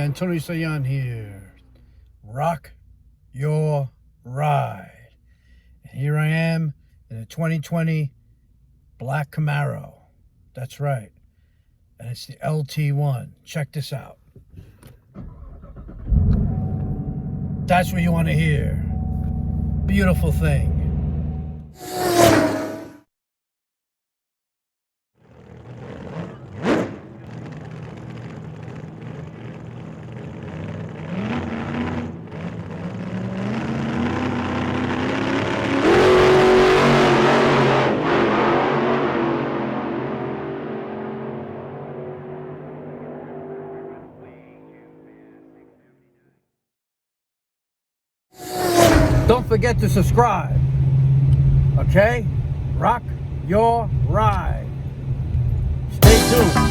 Antonio Sayan here. Rock your ride. And here I am in a 2020 black Camaro. That's right. And it's the LT1. Check this out. That's what you want to hear. Beautiful thing. Don't forget to subscribe. Okay? Rock your ride. Stay tuned.